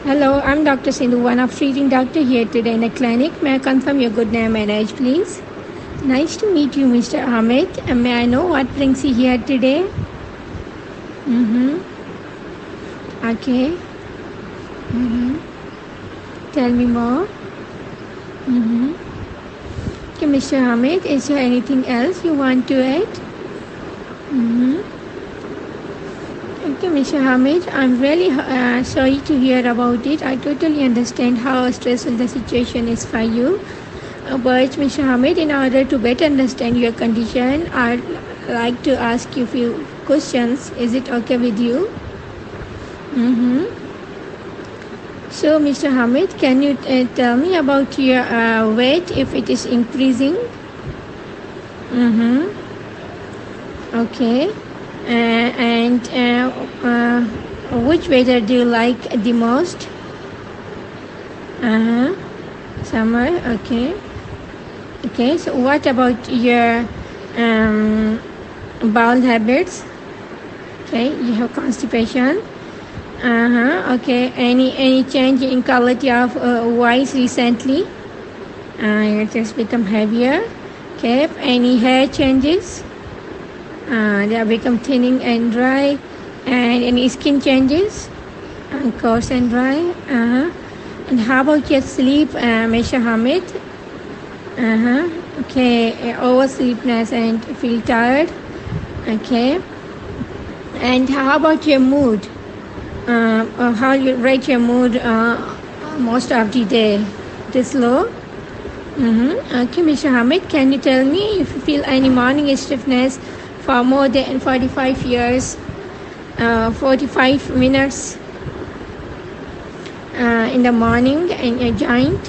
Hello, I'm Dr. Sindhu, one of treating doctor here today in the clinic. May I confirm your good name and age, please? Nice to meet you, Mr. Ahmed. May I know what brings you here today? Okay. Tell me more. Okay, Mr. Ahmed, is there anything else you want to add? Okay, Mr. Hamid, I'm really sorry to hear about it. I totally understand how stressful the situation is for you. But Mr. Hamid, in order to better understand your condition, I'd like to ask you a few questions. Is it okay with you? So, Mr. Hamid, can you tell me about your weight if it is increasing? Okay. And which weather do you like the most? Summer. Okay. Okay. So what about your bowel habits? Okay. You have constipation. Okay. Any change in quality of voice recently? It has become heavier. Okay. Any hair changes? They have become thinning and dry. And any skin changes? Coarse and dry. And how about your sleep, Mr. Hamid? Okay, oversleepness and feel tired. Okay. And how about your mood? How you rate your mood most of the day? It is low. Okay, Mr. Hamid, can you tell me if you feel any morning stiffness for more than 45 years, 45 minutes in the morning in your joint?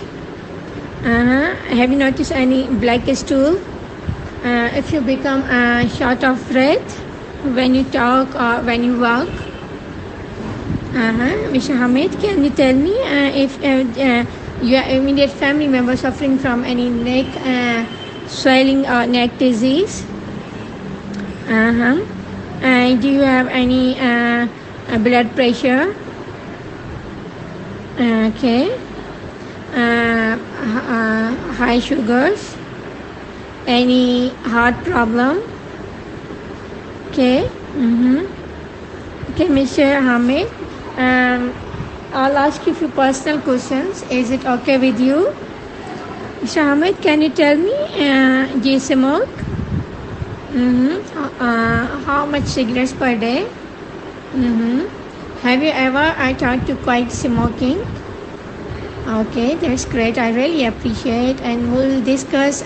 Have you noticed any black stool? If you become short of breath when you talk or when you walk? Mr. Hamid, can you tell me if your immediate family member suffering from any neck swelling or neck disease? And do you have any blood pressure? Okay. High sugars? Any heart problem? Okay. Okay, Mr. Hamid. I'll ask you a few personal questions. Is it okay with you? Mr. Hamid, can you tell me, do you smoke? How much cigarettes per day? Have you ever tried to quit smoking? Okay, that's great. I really appreciate, and we'll discuss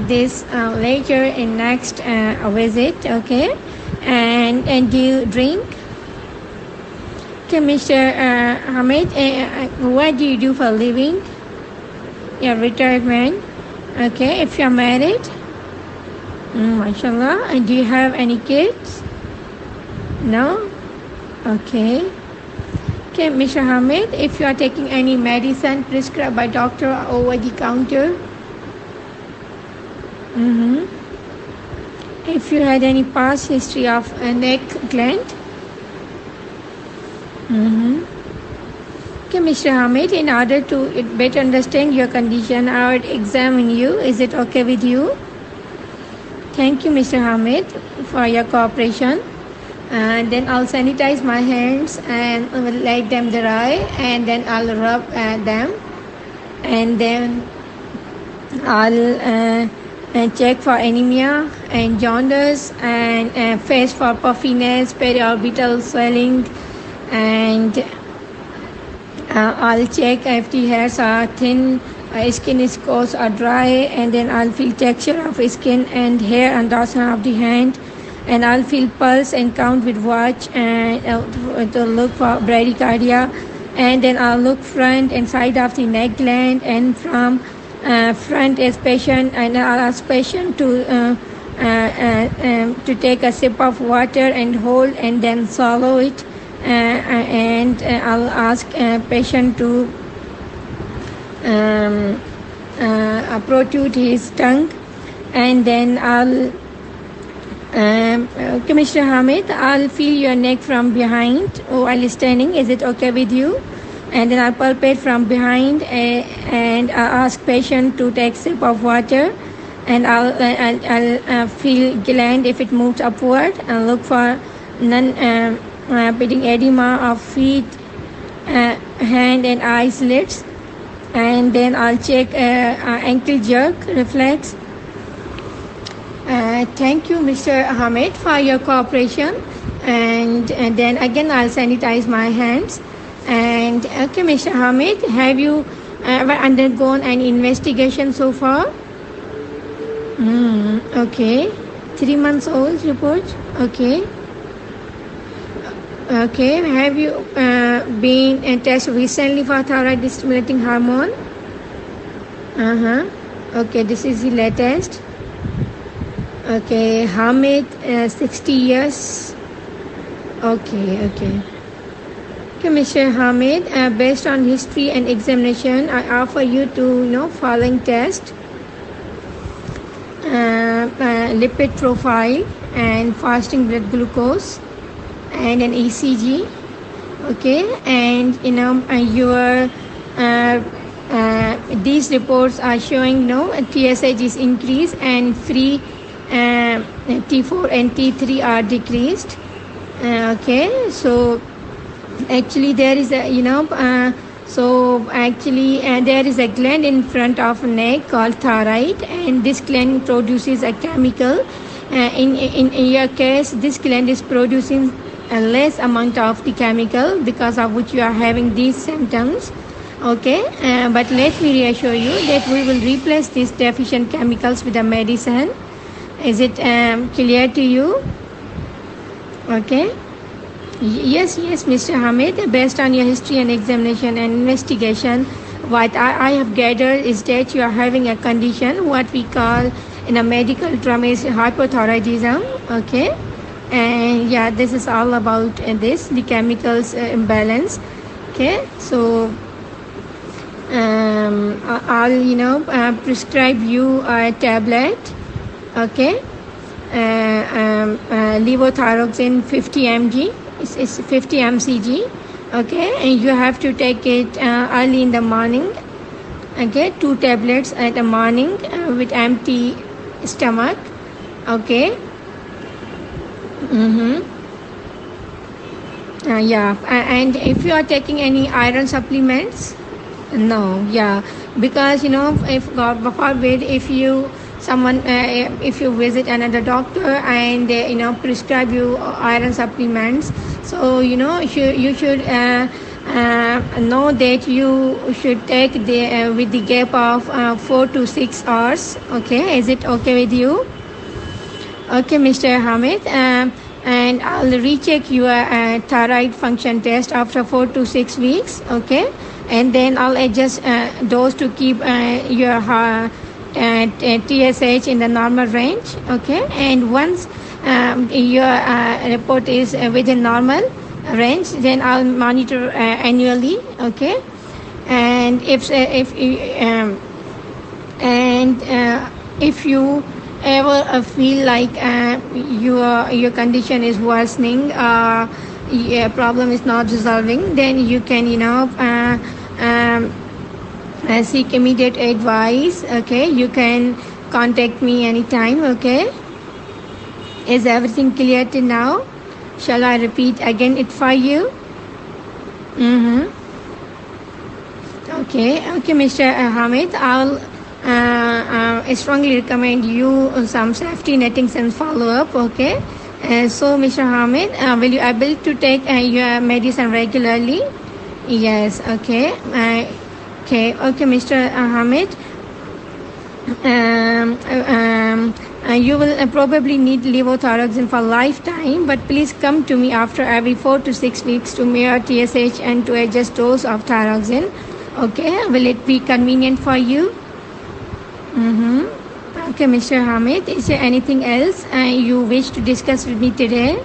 this later in next visit. Okay, and do you drink? Okay, Mr. Hamid, what do you do for a living? Your retirement. Okay, if you're married. MashaAllah. And do you have any kids? No? Okay. Okay, Mr. Hamid, if you are taking any medicine prescribed by doctor or over the counter? If you had any past history of a neck gland? Okay, Mr. Hamid, in order to better understand your condition, I would examine you. Is it okay with you? Thank you, Mr. Hamid, for your cooperation. And then I'll sanitize my hands and let them dry, and then I'll rub them, and then I'll check for anemia and jaundice, and face for puffiness, periorbital swelling, and I'll check if the hairs are thin, skin is coarse or dry, and then I'll feel texture of skin and hair on dorsal of the hand, and I'll feel pulse and count with watch, and to look for bradycardia, and then I'll look front and side of the neck gland, and from front as patient, and I'll ask patient to take a sip of water and hold and then swallow it, and I'll ask patient to protrude his tongue, and then I'll Okay, Mr. Hamid, I'll feel your neck from behind while standing. Is it okay with you? And then I'll palpate from behind and I'll ask patient to take a sip of water. And I'll feel gland if it moves upward and look for non-bleeding edema of feet, hand and eyes lids. And then I'll check ankle jerk reflex. Thank you, Mr. Hamid, for your cooperation. And then again, I'll sanitize my hands. And okay, Mr. Hamid, have you ever undergone an investigation so far? Okay. 3 months old report. Okay. Okay. Have you been tested recently for thyroid stimulating hormone? Okay, this is the latest. Okay, Hamid, 60 years. Okay. Okay, Mr. Hamid, based on history and examination, I offer you to following test. Lipid profile and fasting blood glucose and an ECG. Okay, and your these reports are showing TSH is increased and free T4 and T3 are decreased. Okay, so actually there is a there is a gland in front of neck called thyroid, and this gland produces a chemical. In your case, this gland is producing a less amount of the chemical, because of which you are having these symptoms. Okay, but let me reassure you that we will replace these deficient chemicals with a medicine. Is it clear to you? Okay. Yes, Mr. Hamid, based on your history and examination and investigation, what I have gathered is that you are having a condition, what we call in a medical term is hypothyroidism. Okay, and yeah, this is all about the chemicals imbalance. Okay, so I'll prescribe you a tablet. Okay, levothyroxine 50 mg. It's 50 mcg. Okay, and you have to take it early in the morning. Okay, 2 tablets at the morning with empty stomach. Okay. Yeah, and if you are taking any iron supplements, no. Yeah, because if God forbid, if you visit another doctor and prescribe you iron supplements, so you should know that you should take with the gap of 4 to 6 hours. Okay, is it okay with you? Okay, Mr. Hamid, and I'll recheck your thyroid function test after 4 to 6 weeks. Okay, and then I'll adjust dose to keep your TSH in the normal range. Okay, and once your report is within normal range, then I'll monitor annually. Okay, and if you ever feel like your condition is worsening, your problem is not resolving, then you can seek immediate advice. Okay, you can contact me anytime. Okay, is everything clear till now? Shall I repeat again it for you? Okay, Mr. Hamid, I'll strongly recommend you some safety nettings and follow-up. Okay, so Mr. Hamid, will you able to take your medicine regularly? Yes. Okay. Okay, Mr. Hamid. You will probably need levothyroxine for lifetime, but please come to me after every 4 to 6 weeks to measure TSH and to adjust dose of thyroxine. Okay, will it be convenient for you? Okay, Mr. Hamid, is there anything else you wish to discuss with me today?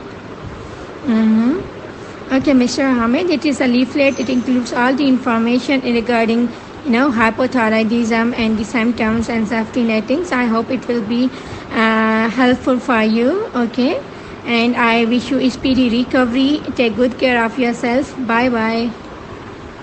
Okay, Mr. Hamid, it is a leaflet. It includes all the information regarding hypothyroidism and the symptoms and safety nettings. I hope it will be helpful for you. Okay, and I wish you a speedy recovery. Take good care of yourself. Bye bye.